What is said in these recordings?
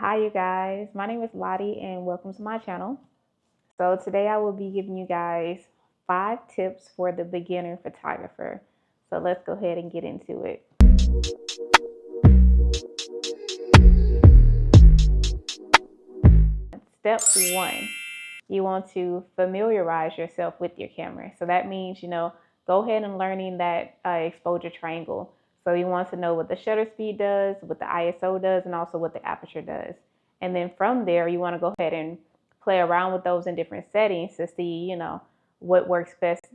Hi, you guys. My name is Lottie, and welcome to my channel. So, today I will be giving you guys 5 tips for the beginner photographer. So, let's go ahead and get into it. Step 1, you want to familiarize yourself with your camera. So, that means, go ahead and learning that exposure triangle. So, you want to know what the shutter speed does, what the ISO does, and also what the aperture does. And then from there, you want to go ahead and play around with those in different settings to see, what works best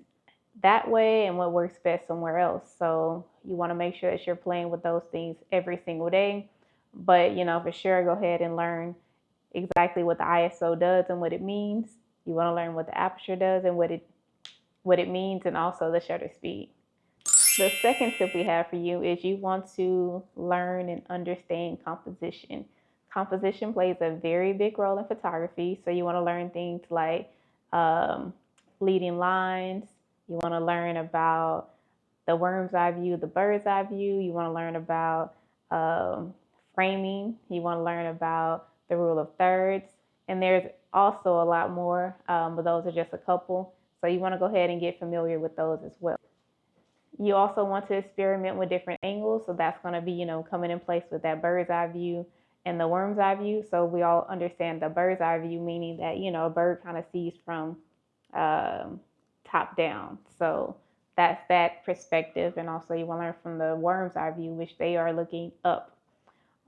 that way and what works best somewhere else. So you want to make sure that you're playing with those things every single day. But, for sure, go ahead and learn exactly what the ISO does and what it means. You want to learn what the aperture does and what it means, and also the shutter speed. The second tip we have for you is you want to learn and understand composition. Composition plays a very big role in photography, so you want to learn things like um, leading lines. You want to learn about the worm's eye view, the bird's eye view. You want to learn about um, framing. You want to learn about the rule of thirds. And there's also a lot more, but those are just a couple. So you want to go ahead and get familiar with those as well. You also want to experiment with different angles. So that's going to be, coming in place with that bird's eye view and the worm's eye view. So we all understand the bird's eye view, meaning that, a bird kind of sees from top down. So that's that perspective. And also you want to learn from the worm's eye view, which they are looking up.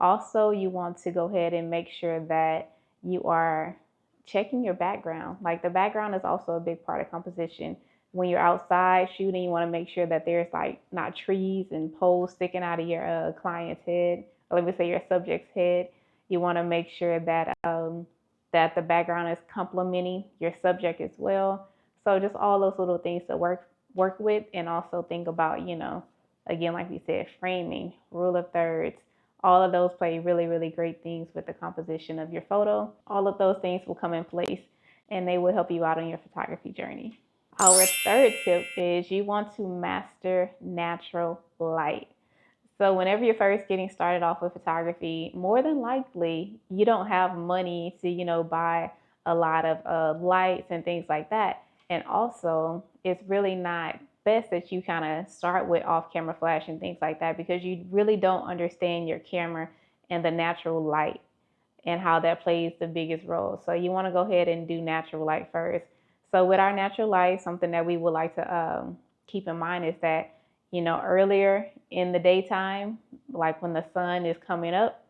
Also, you want to go ahead and make sure that you are checking your background. Like, the background is also a big part of composition. When you're outside shooting, you want to make sure that there's like not trees and poles sticking out of your client's head, or let me say your subject's head. You want to make sure that that the background is complementing your subject as well. So just all those little things to work with, and also think about, again, like we said, framing, rule of thirds. All of those play really, really great things with the composition of your photo. All of those things will come in place, and they will help you out on your photography journey. Our third tip is you want to master natural light. So whenever you're first getting started off with photography, more than likely you don't have money to, buy a lot of lights and things like that. And also, it's really not best that you kind of start with off-camera flash and things like that, because you really don't understand your camera and the natural light and how that plays the biggest role. So you want to go ahead and do natural light first. So with our natural light, something that we would like to keep in mind is that, earlier in the daytime, like when the sun is coming up,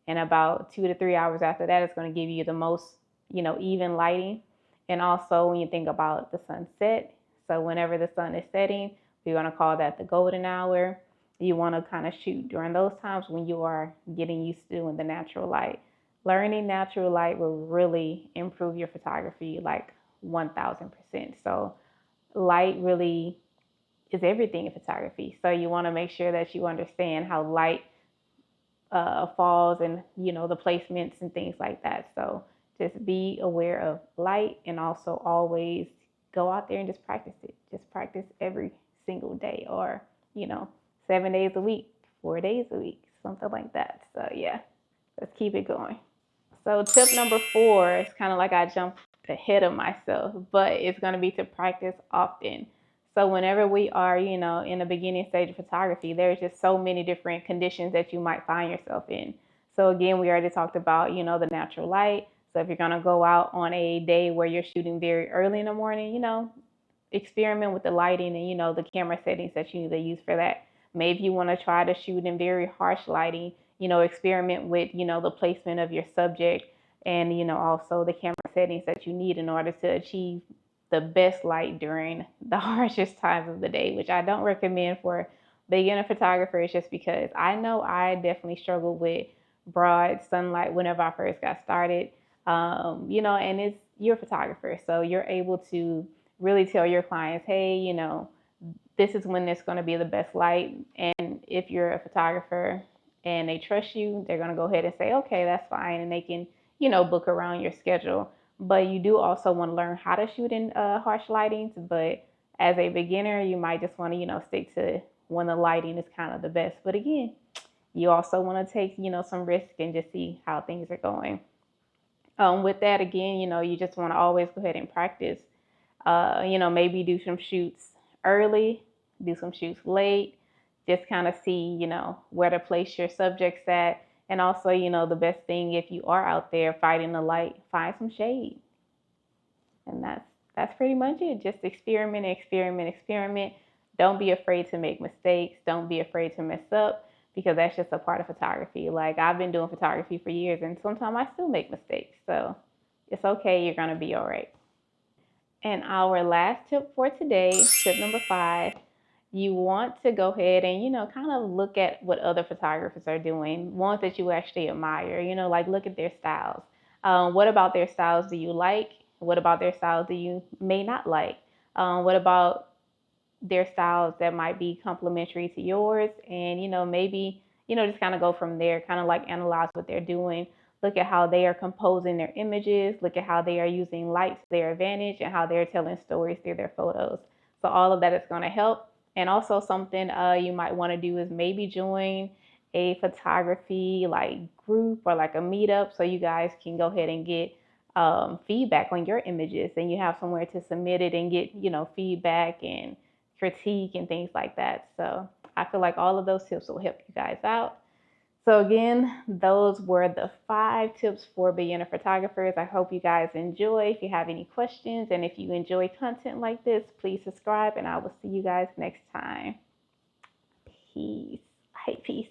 and about 2 to 3 hours after that, it's going to give you the most, even lighting. And also when you think about the sunset, so whenever the sun is setting, we're going to call that the golden hour. You want to kind of shoot during those times when you are getting used to doing the natural light. Learning natural light will really improve your photography like 1000%. So light really is everything in photography. So you want to make sure that you understand how light falls, and the placements and things like that. So just be aware of light, and also always go out there and just practice it. Just practice every single day, or 7 days a week, 4 days a week, something like that. So yeah, let's keep it going. So tip number 4 is kind of like I jumped ahead of myself, but it's going to be to practice often. So whenever we are, in the beginning stage of photography, there's just so many different conditions that you might find yourself in. So again, we already talked about, the natural light. So if you're going to go out on a day where you're shooting very early in the morning, experiment with the lighting and, the camera settings that you need to use for that. Maybe you want to try to shoot in very harsh lighting, experiment with, the placement of your subject, and, also the camera settings that you need in order to achieve the best light during the harshest times of the day, which I don't recommend for beginner photographers, just because I know I definitely struggled with broad sunlight whenever I first got started. And you're a photographer, so you're able to really tell your clients, hey, this is when it's going to be the best light. And if you're a photographer and they trust you, they're going to go ahead and say, okay, that's fine. And they can, book around your schedule. But you do also want to learn how to shoot in harsh lightings. But as a beginner, you might just want to, stick to when the lighting is kind of the best. But again, You also want to take, some risk and just see how things are going. With that, again, you just want to always go ahead and practice. Maybe do some shoots early, do some shoots late, just kind of see, where to place your subjects at. And also, the best thing if you are out there fighting the light, find some shade. And that's pretty much it. Just experiment, experiment, experiment. Don't be afraid to make mistakes. Don't be afraid to mess up because that's just a part of photography. Like I've been doing photography for years and sometimes I still make mistakes. So it's okay. You're going to be all right. And our last tip for today, tip number 5, you want to go ahead and, kind of look at what other photographers are doing, ones that you actually admire, like look at their styles. What about their styles do you like? What about their styles do you may not like? What about their styles that might be complementary to yours? And, maybe, just kind of go from there, kind of like analyze what they're doing. Look at how they are composing their images. Look at how they are using light to their advantage and how they're telling stories through their photos. So all of that is going to help. And also something you might want to do is maybe join a photography like group or like a meetup so you guys can go ahead and get feedback on your images and you have somewhere to submit it and get, feedback and critique and things like that. So I feel like all of those tips will help you guys out. So again, those were the 5 tips for beginner photographers. I hope you guys enjoy. If you have any questions and if you enjoy content like this, please subscribe and I will see you guys next time. Peace. I hate peace.